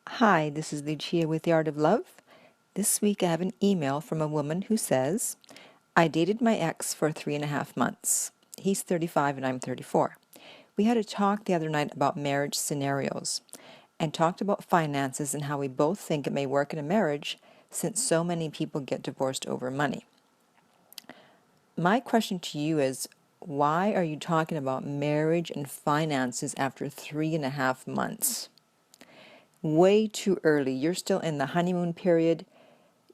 Hi, this is Lucia with The Art of Love. This week I have an email from a woman who says, I dated my ex for 3.5 months. He's 35 and I'm 34. We had a talk the other night about marriage scenarios and talked about finances and how we both think it may work in a marriage since so many people get divorced over money. My question to you is, why are you talking about marriage and finances after 3.5 months? Way too early. You're still in the honeymoon period.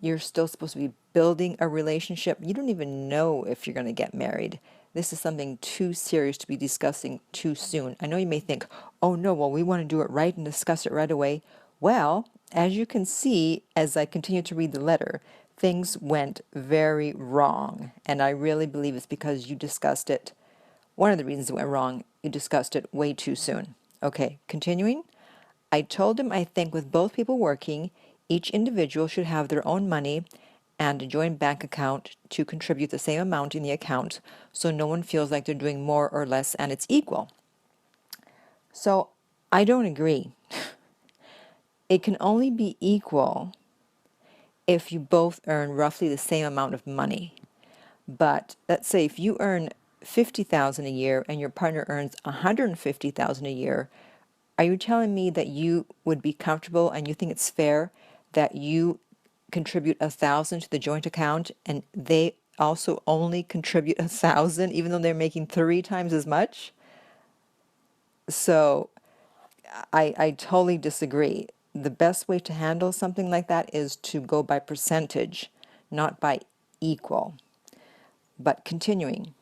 You're still supposed to be building a relationship. You don't even know if you're going to get married. This is something too serious to be discussing too soon. I know you may think, oh no, well, we want to do it right and discuss it right away. Well, as you can see, as I continue to read the letter, things went very wrong. And I really believe it's because you discussed it. One of the reasons it went wrong, you discussed it way too soon. Okay, continuing. I told him I think with both people working, each individual should have their own money and a joint bank account to contribute the same amount in the account so no one feels like they're doing more or less and it's equal. So I don't agree. It can only be equal if you both earn roughly the same amount of money. But let's say if you earn 50,000 a year and your partner earns 150,000 a year, are you telling me that you would be comfortable and you think it's fair that you contribute 1,000 to the joint account and they also only contribute 1,000 even though they're making 3 times as much? So I totally disagree. The best way to handle something like that is to go by percentage, not by equal. But continuing.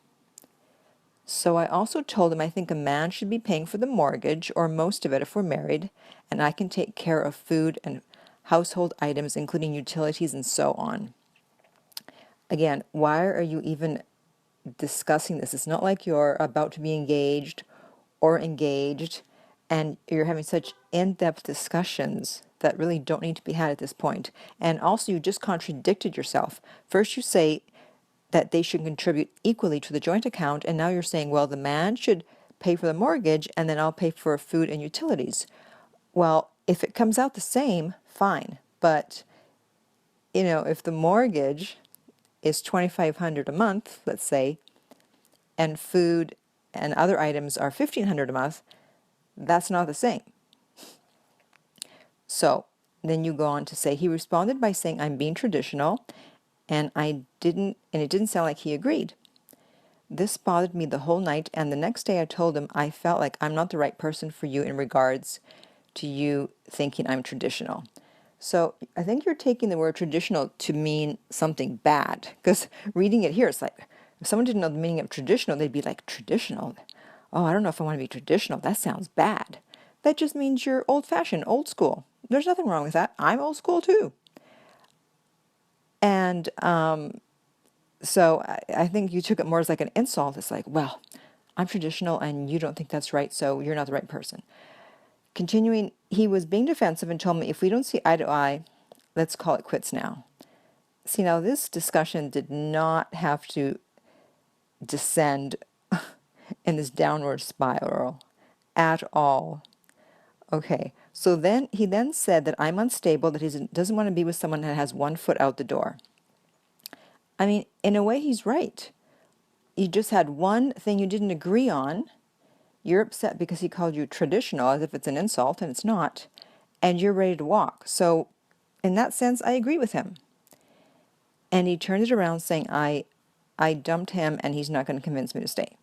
So I also told him I think a man should be paying for the mortgage, or most of it if we're married, and I can take care of food and household items, including utilities and so on. Again, why are you even discussing this? It's not like you're about to be engaged or engaged, and you're having such in-depth discussions that really don't need to be had at this point. And also, you just contradicted yourself. First, you say that they should contribute equally to the joint account, and now you're saying, well, the man should pay for the mortgage and then I'll pay for food and utilities. Well, if it comes out the same, fine. But, if the mortgage is $2,500 a month, let's say, and food and other items are $1,500 a month, that's not the same. So then you go on to say, he responded by saying, I'm being traditional, and it didn't sound like he agreed. This bothered me the whole night, and the next day I told him I felt like I'm not the right person for you in regards to you thinking I'm traditional. So I think you're taking the word traditional to mean something bad, because reading it here, it's like, if someone didn't know the meaning of traditional, they'd be like, traditional? Oh, I don't know if I want to be traditional. That sounds bad. That just means you're old-fashioned, old school. There's nothing wrong with that. I'm old school too. And so I think you took it more as like an insult. It's like, well, I'm traditional and you don't think that's right, so you're not the right person. Continuing, he was being defensive and told me, if we don't see eye to eye, let's call it quits now. See, now this discussion did not have to descend in this downward spiral at all. Okay, so then he then said that I'm unstable, that he doesn't want to be with someone that has one foot out the door. I mean, in a way, he's right. You just had one thing you didn't agree on. You're upset because he called you traditional as if it's an insult, and it's not. And you're ready to walk. So in that sense, I agree with him. And he turned it around saying, I dumped him and he's not going to convince me to stay.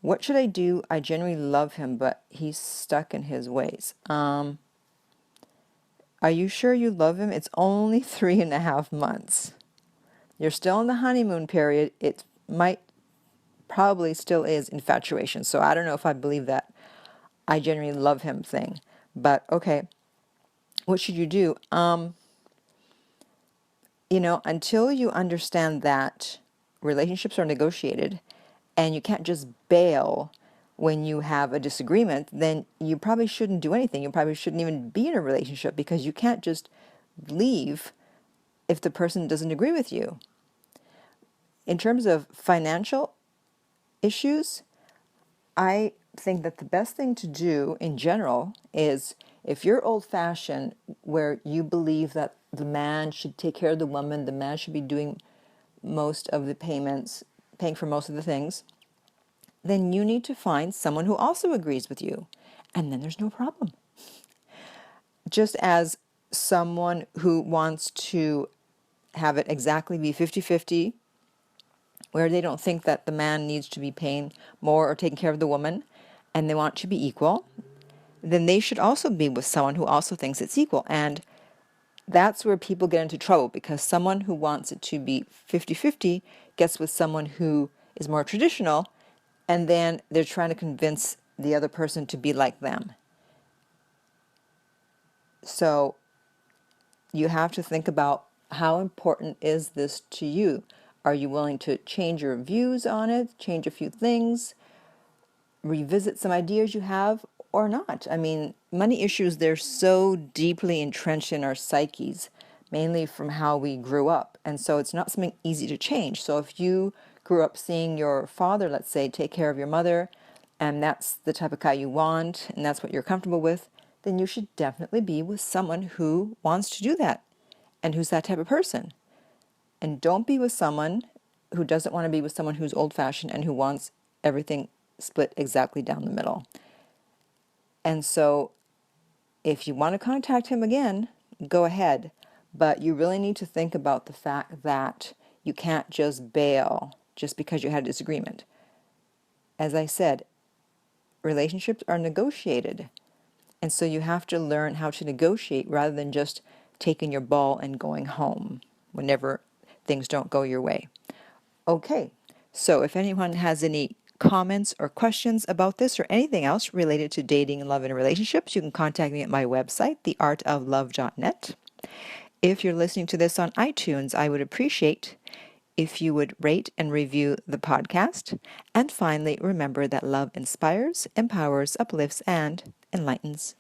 What should I do? I genuinely love him, but he's stuck in his ways. Are you sure you love him? It's only 3.5 months. You're still in the honeymoon period. It might probably still is infatuation. So I don't know if I believe that I genuinely love him thing. But okay, what should you do? Until you understand that relationships are negotiated and you can't just bail when you have a disagreement, then you probably shouldn't do anything. You probably shouldn't even be in a relationship, because you can't just leave if the person doesn't agree with you. In terms of financial issues, I think that the best thing to do in general is, if you're old-fashioned, where you believe that the man should take care of the woman, the man should be doing most of the payments, paying for most of the things, then you need to find someone who also agrees with you. And then there's no problem. Just as someone who wants to have it exactly be 50-50, where they don't think that the man needs to be paying more or taking care of the woman, and they want to be equal, then they should also be with someone who also thinks it's equal. And that's where people get into trouble, because someone who wants it to be 50-50 gets with someone who is more traditional, and then they're trying to convince the other person to be like them. So you have to think about, how important is this to you? Are you willing to change your views on it, change a few things, revisit some ideas you have, or not? I mean, money issues, they're so deeply entrenched in our psyches, mainly from how we grew up. And so it's not something easy to change. So if you grew up seeing your father, let's say, take care of your mother, and that's the type of guy you want, and that's what you're comfortable with, then you should definitely be with someone who wants to do that and who's that type of person. And don't be with someone who doesn't want to be with someone who's old-fashioned and who wants everything split exactly down the middle. And so if you want to contact him again, go ahead. But you really need to think about the fact that you can't just bail just because you had a disagreement. As I said, relationships are negotiated. And so you have to learn how to negotiate rather than just taking your ball and going home whenever things don't go your way. Okay, so if anyone has any comments or questions about this or anything else related to dating, love, and relationships, you can contact me at my website, theartoflove.net. If you're listening to this on iTunes, I would appreciate if you would rate and review the podcast. And finally, remember that love inspires, empowers, uplifts, and enlightens.